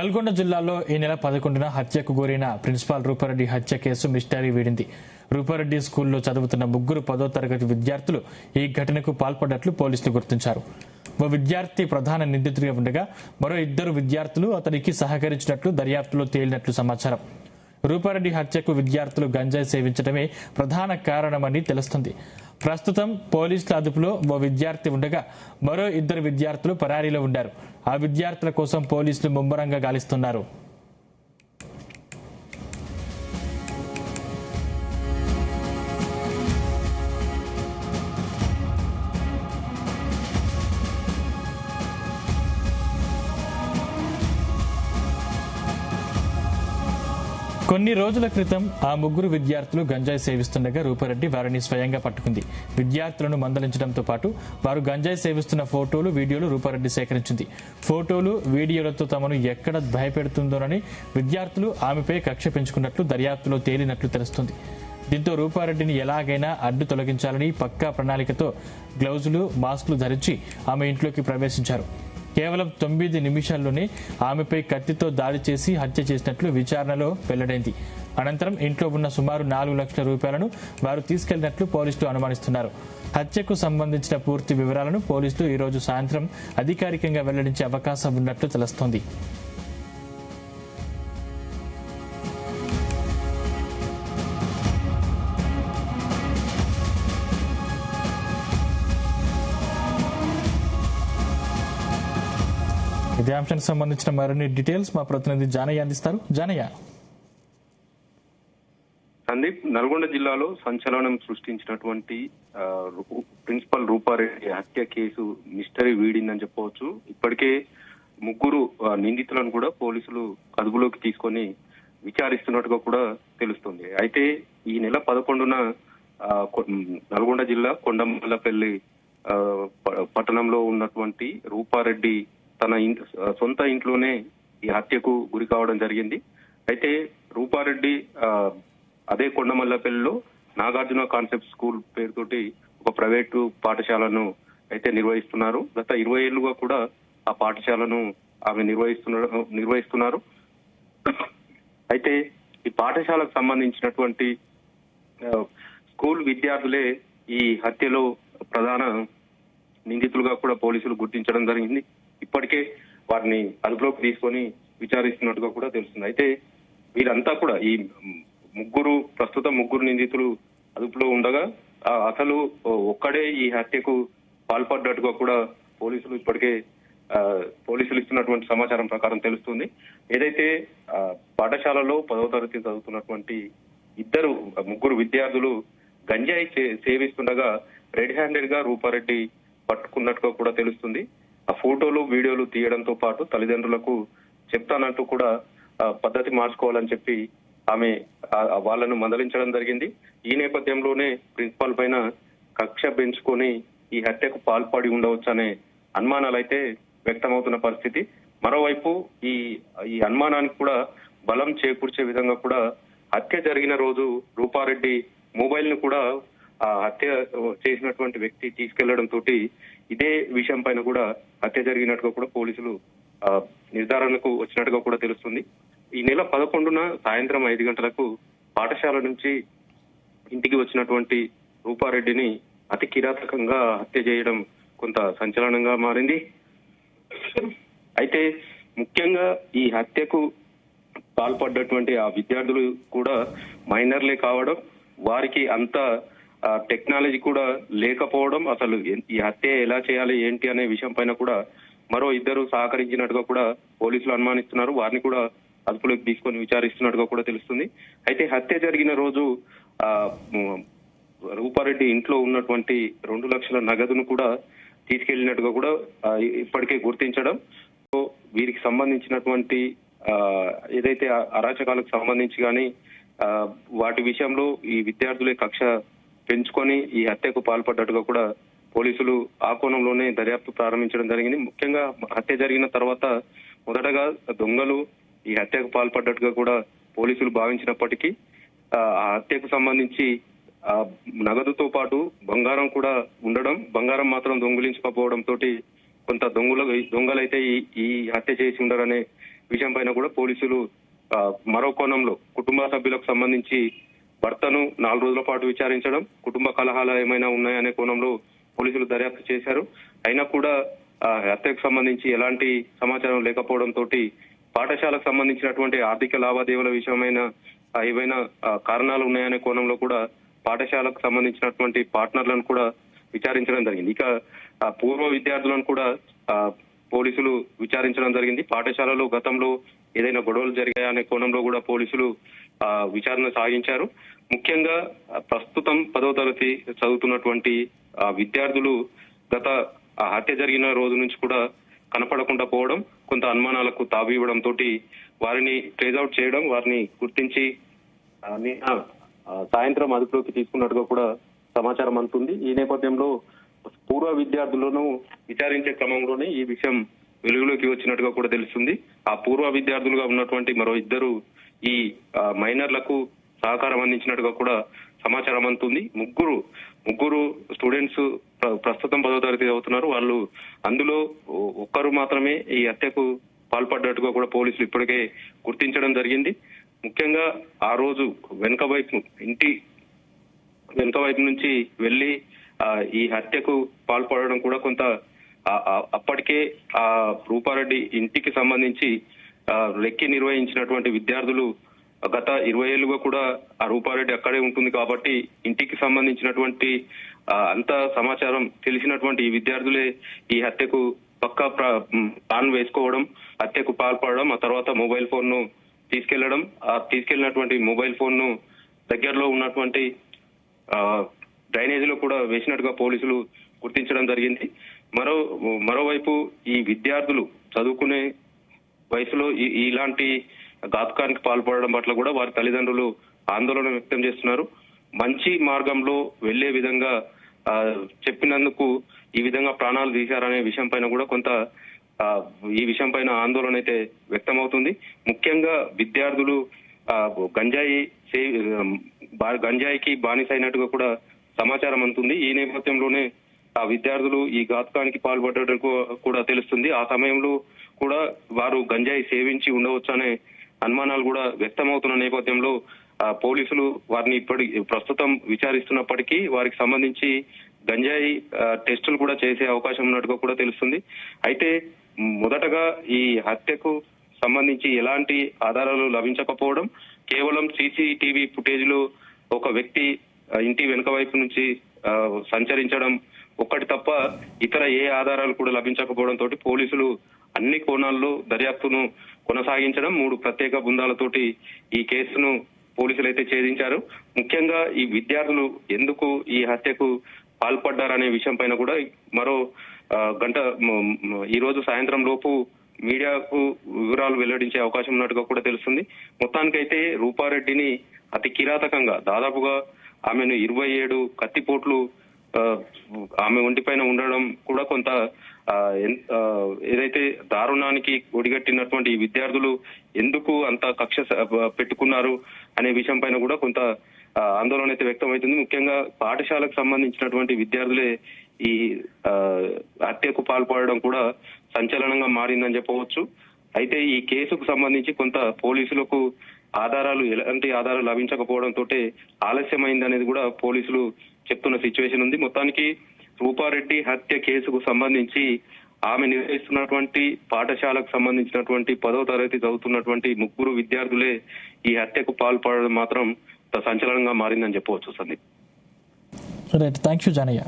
నల్గొండ జిల్లాలో ఈ నెల 11న హత్యకు గురైన ప్రిన్సిపాల్ రూపారెడ్డి హత్య కేసు మిస్టరీ వీడింది. రూపారెడ్డి స్కూల్లో చదువుతున్న ముగ్గురు 10వ తరగతి విద్యార్థులు ఈ ఘటనకు పాల్పడ్డట్లు పోలీసులు గుర్తించారు. ఓ విద్యార్థి ప్రధాన నిందితుడిగా ఉండగా మరో 2 విద్యార్థులు అతనికి సహకరించినట్లు దర్యాప్తులో తేలినట్లు సమాచారం. రూపారెడ్డి హత్యకు విద్యార్థులు గంజాయి సేవించడమే ప్రధాన కారణమని తెలుస్తుంది. ప్రస్తుతం పోలీసుల అదుపులో ఓ విద్యార్థి ఉండగా మరో 2 విద్యార్థులు పరారీలో ఉన్నారు. ఆ విద్యార్థుల కోసం పోలీసులు ముమ్మరంగా గాలిస్తున్నారు. కొన్ని రోజుల క్రితం ఆ ముగ్గురు విద్యార్థులు గంజాయి సేవిస్తుండగా రూపారెడ్డి వారిని స్వయంగా పట్టుకుంది. విద్యార్థులను మందలించడంతో పాటు వారు గంజాయి సేవిస్తున్న ఫోటోలు, వీడియోలు రూపారెడ్డి సేకరించింది. ఫోటోలు, వీడియోలతో తమను ఎక్కడ భయపెడుతుందోనని విద్యార్థులు ఆమెపై కక్ష పెంచుకున్నట్లు దర్యాప్తులో తేలినట్లు తెలుస్తుంది. దీంతో రూపారెడ్డిని ఎలాగైనా అడ్డు తొలగించాలని పక్కా ప్రణాళికతో గ్లౌజులు, మాస్కులు ధరించి ఆమె ఇంట్లోకి ప్రవేశించారు. కేవలం 9 నిమిషాల్లోనే ఆమెపై కత్తితో దాడి చేసి హత్య చేసినట్లు విచారణలో వెల్లడైంది. అనంతరం ఇంట్లో ఉన్న సుమారు 4 లక్షల రూపాయలను వారు తీసుకెళ్లినట్లు పోలీసులు అనుమానిస్తున్నారు. హత్యకు సంబంధించిన పూర్తి వివరాలను పోలీసులు ఈ రోజు సాయంత్రం అధికారికంగా వెల్లడించే అవకాశం ఉన్నట్లు తెలుస్తోంది. ఇదే అంశానికి సంబంధించిన మరిన్ని డీటెయిల్స్ మా ప్రతినిధి జానయ్య అందిస్తారు. జానయ్య. సందీప్, నల్గొండ జిల్లాలో సంచలనం సృష్టించినటువంటి ప్రిన్సిపల్ రూపారెడ్డి హత్య కేసు మిస్టరీ వీడిందని చెప్పవచ్చు. ఇప్పటికే ముగ్గురు నిందితులను కూడా పోలీసులు అదుపులోకి తీసుకొని విచారిస్తున్నట్టుగా కూడా తెలుస్తుంది. అయితే ఈ నెల 11న నల్గొండ జిల్లా కొండమల్లపల్లి పట్టణంలో ఉన్నటువంటి రూపారెడ్డి తన సొంత ఇంట్లోనే ఈ హత్యకు గురి కావడం జరిగింది. అయితే రూపారెడ్డి అదే కొండమల్లపల్లిలో నాగార్జున కాన్సెప్ట్ స్కూల్ పేరుతోటి ఒక ప్రైవేటు పాఠశాలను అయితే నిర్వహిస్తున్నారు. గత 20 ఏళ్లుగా కూడా ఆ పాఠశాలను ఆమె నిర్వహిస్తున్నారు. అయితే ఈ పాఠశాలకు సంబంధించినటువంటి స్కూల్ విద్యార్థులే ఈ హత్యలో ప్రధాన నిందితులుగా కూడా పోలీసులు గుర్తించడం జరిగింది. ఇప్పటికే వారిని అదుపులోకి తీసుకొని విచారిస్తున్నట్టుగా కూడా తెలుస్తుంది. అయితే వీరంతా కూడా ఈ ప్రస్తుతం ముగ్గురు నిందితులు అదుపులో ఉండగా అసలు ఒక్కడే ఈ హత్యకు పాల్పడ్డట్టుగా కూడా పోలీసులు ఇస్తున్నటువంటి సమాచారం ప్రకారం తెలుస్తుంది. ఏదైతే పాఠశాలలో 10వ తరగతి చదువుతున్నటువంటి ముగ్గురు విద్యార్థులు గంజాయి సేవిస్తుండగా రెడ్ హ్యాండెడ్ గా రూపారెడ్డి పట్టుకున్నట్టుగా కూడా తెలుస్తుంది. ఆ ఫోటోలు, వీడియోలు తీయడంతో పాటు తల్లిదండ్రులకు చెప్తానంటూ కూడా పద్ధతి మార్చుకోవాలని చెప్పి ఆమె వాళ్ళను మందలించడం జరిగింది. ఈ నేపథ్యంలోనే ప్రిన్సిపాల్ పైన కక్ష పెంచుకొని ఈ హత్యకు పాల్పడి ఉండవచ్చనే అనుమానాలు అయితే వ్యక్తమవుతున్న పరిస్థితి. మరోవైపు ఈ అనుమానానికి కూడా బలం చేకూర్చే విధంగా కూడా హత్య జరిగిన రోజు రూపారెడ్డి మొబైల్ ను కూడా ఆ హత్య చేసినటువంటి వ్యక్తి తీసుకెళ్లడం తోటి ఇదే విషయం పైన కూడా హత్య జరిగినట్టుగా కూడా పోలీసులు నిర్ధారణకు వచ్చినట్టుగా కూడా తెలుస్తుంది. ఈ నెల 11న సాయంత్రం 5 గంటలకు పాఠశాల నుంచి ఇంటికి వచ్చినటువంటి రూపారెడ్డిని అతి కిరాతకంగా హత్య చేయడం కొంత సంచలనంగా మారింది. అయితే ముఖ్యంగా ఈ హత్యకు పాల్పడ్డటువంటి ఆ విద్యార్థులు కూడా మైనర్లే కావడం, వారికి అంత టెక్నాలజీ కూడా లేకపోవడం, అసలు ఈ హత్య ఎలా చేయాలి ఏంటి అనే విషయం పైన కూడా మరో 2 సహకరించినట్టుగా కూడా పోలీసులు అనుమానిస్తున్నారు. వారిని కూడా అదుపులోకి తీసుకొని విచారిస్తున్నట్టుగా కూడా తెలుస్తుంది. అయితే హత్య జరిగిన రోజు రూపారెడ్డి ఇంట్లో ఉన్నటువంటి 2 లక్షల నగదును కూడా తీసుకెళ్లినట్టుగా కూడా ఇప్పటికే గుర్తించడం, వీరికి సంబంధించినటువంటి ఏదైతే అరాచకాలకు సంబంధించి కానీ వాటి విషయంలో ఈ విద్యార్థులే కక్ష పెంచుకొని ఈ హత్యకు పాల్పడ్డట్టుగా కూడా పోలీసులు ఆ కోణంలోనే దర్యాప్తు ప్రారంభించడం జరిగింది. ముఖ్యంగా హత్య జరిగిన తర్వాత మొదటగా దొంగలు ఈ హత్యకు పాల్పడ్డట్టుగా కూడా పోలీసులు భావించినప్పటికీ ఆ హత్యకు సంబంధించి నగదుతో పాటు బంగారం కూడా ఉండడం, బంగారం మాత్రం దొంగిలించకపోవడం తోటి కొంత దొంగలైతే ఈ హత్య చేసి ఉండరనే విషయం పైన కూడా పోలీసులు మరో కోణంలో కుటుంబ సభ్యులకు సంబంధించి భర్తను 4 రోజుల పాటు విచారించడం, కుటుంబ కలహాలు ఏమైనా ఉన్నాయనే కోణంలో పోలీసులు దర్యాప్తు చేశారు. అయినా కూడా హత్యకు సంబంధించి ఎలాంటి సమాచారం లేకపోవడంతో పాఠశాలకు సంబంధించినటువంటి ఆర్థిక లావాదేవీల విషయమైన ఏవైనా కారణాలు ఉన్నాయనే కోణంలో కూడా పాఠశాలకు సంబంధించినటువంటి పార్ట్నర్లను కూడా విచారించడం జరిగింది. ఇక పూర్వ విద్యార్థులను కూడా పోలీసులు విచారించడం జరిగింది. పాఠశాలలో గతంలో ఏదైనా గొడవలు జరిగాయనే కోణంలో కూడా పోలీసులు విచారణ సాగించారు. ముఖ్యంగా ప్రస్తుతం 10వ తరగతి చదువుతున్నటువంటి విద్యార్థులు గత హత్య జరిగిన రోజు నుంచి కూడా కనపడకుండా పోవడం, కొంత అనుమానాలకు తావు ఇవ్వడంతో వారిని ట్రేజ్ అవుట్ చేయడం, వారిని గుర్తించి సాయంత్రం అదుపులోకి తీసుకున్నట్టుగా కూడా సమాచారం అందుతుంది. ఈ నేపథ్యంలో పూర్వ విద్యార్థులను విచారించే క్రమంలోనే ఈ విషయం వెలుగులోకి వచ్చినట్టుగా కూడా తెలుస్తుంది. ఆ పూర్వ విద్యార్థులుగా ఉన్నటువంటి మరో 2 ఈ మైనర్లకు సహకారం అందించినట్టుగా కూడా సమాచారం అందుతుంది. ముగ్గురు స్టూడెంట్స్ ప్రస్తుతం 10వ తరగతి చదువుతున్నారు. వాళ్ళు అందులో ఒక్కరు మాత్రమే ఈ హత్యకు పాల్పడ్డట్టుగా కూడా పోలీసులు ఇప్పటికే గుర్తించడం జరిగింది. ముఖ్యంగా ఆ రోజు ఇంటి వెనుక వైపు నుంచి వెళ్లి ఈ హత్యకు పాల్పడడం కూడా కొంత అప్పటికే ఆ రూపారెడ్డి ఇంటికి సంబంధించి లెక్కి నిర్వహించినటువంటి విద్యార్థులు గత 20 ఏళ్లుగా కూడా ఆ రూపారెడ్డి అక్కడే ఉంటుంది కాబట్టి ఇంటికి సంబంధించినటువంటి అంత సమాచారం తెలిసినటువంటి ఈ విద్యార్థులే ఈ హత్యకు పక్కా ప్లాన్ వేసుకోవడం, హత్యకు పాల్పడడం, ఆ తర్వాత మొబైల్ ఫోన్ ను తీసుకెళ్లడం, ఆ తీసుకెళ్లినటువంటి మొబైల్ ఫోన్ ను దగ్గరలో ఉన్నటువంటి డ్రైనేజీలో కూడా వేసినట్టుగా పోలీసులు గుర్తించడం జరిగింది. మరోవైపు ఈ విద్యార్థులు చదువుకునే వయసులో ఇలాంటి ఘాతుకానికి పాల్పడడం పట్ల కూడా వారి తల్లిదండ్రులు ఆందోళన వ్యక్తం చేస్తున్నారు. మంచి మార్గంలో వెళ్లే విధంగా చెప్పినందుకు ఈ విధంగా ప్రాణాలు తీశారనే విషయం పైన కూడా కొంత ఈ విషయం పైన ఆందోళన అయితే వ్యక్తమవుతుంది. ముఖ్యంగా విద్యార్థులు గంజాయికి బానిస అయినట్టుగా కూడా సమాచారం అందుతుంది. ఈ నేపథ్యంలోనే ఆ విద్యార్థులు ఈ ఘాతుకానికి పాల్పడ్డట్టు కూడా తెలుస్తుంది. ఆ సమయంలో కూడా వారు గంజాయి సేవించి ఉండవచ్చు అనే అనుమానాలు కూడా వ్యక్తమవుతున్న నేపథ్యంలో పోలీసులు వారిని ప్రస్తుతం విచారిస్తున్నప్పటికీ వారికి సంబంధించి గంజాయి టెస్టులు కూడా చేసే అవకాశం ఉన్నట్టుగా కూడా తెలుస్తుంది. అయితే మొదటగా ఈ హత్యకు సంబంధించి ఎలాంటి ఆధారాలు లభించకపోవడం, కేవలం సీసీటీవీ ఫుటేజ్ లో ఒక వ్యక్తి ఇంటి వెనుక వైపు నుంచి సంచరించడం ఒక్కటి తప్ప ఇతర ఏ ఆధారాలు కూడా లభించకపోవడంతో పోలీసులు అన్ని కోణాల్లో దర్యాప్తును కొనసాగించడం, 3 ప్రత్యేక బృందాలతోటి ఈ కేసును పోలీసులు అయితే ఛేదించారు. ముఖ్యంగా ఈ విద్యార్థులు ఎందుకు ఈ హత్యకు పాల్పడ్డారనే విషయం పైన కూడా మరో గంట ఈ రోజు సాయంత్రం లోపు మీడియాకు వివరాలు వెల్లడించే అవకాశం ఉన్నట్టుగా కూడా తెలుస్తుంది. మొత్తానికైతే రూపారెడ్డిని అతి కిరాతకంగా దాదాపుగా ఆమెను 27 కత్తిపోట్లు ఆమె ఒంటిపైన ఉండడం కూడా కొంత ఏదైతే దారుణానికి ఒడిగట్టినటువంటి ఈ విద్యార్థులు ఎందుకు అంత కక్ష పెట్టుకున్నారు అనే విషయం పైన కూడా కొంత ఆందోళన అయితే వ్యక్తమవుతుంది. ముఖ్యంగా పాఠశాలకు సంబంధించినటువంటి విద్యార్థులే ఈ హత్యకు పాల్పడడం కూడా సంచలనంగా మారిందని చెప్పవచ్చు. అయితే ఈ కేసుకు సంబంధించి కొంత పోలీసులకు ఎలాంటి ఆధారాలు లభించకపోవడంతో ఆలస్యమైంది అనేది కూడా పోలీసులు చెప్తున్న సిచ్యువేషన్ ఉంది. మొత్తానికి రూపారెడ్డి హత్య కేసుకు సంబంధించి ఆమె నిర్వహిస్తున్నటువంటి పాఠశాలకు సంబంధించినటువంటి 10వ తరగతి చదువుతున్నటువంటి 3 విద్యార్థులే ఈ హత్యకు పాల్పడడం మాత్రం సంచలనంగా మారిందని చెప్పవచ్చు. Sandeep. Right, thank you Janaiah.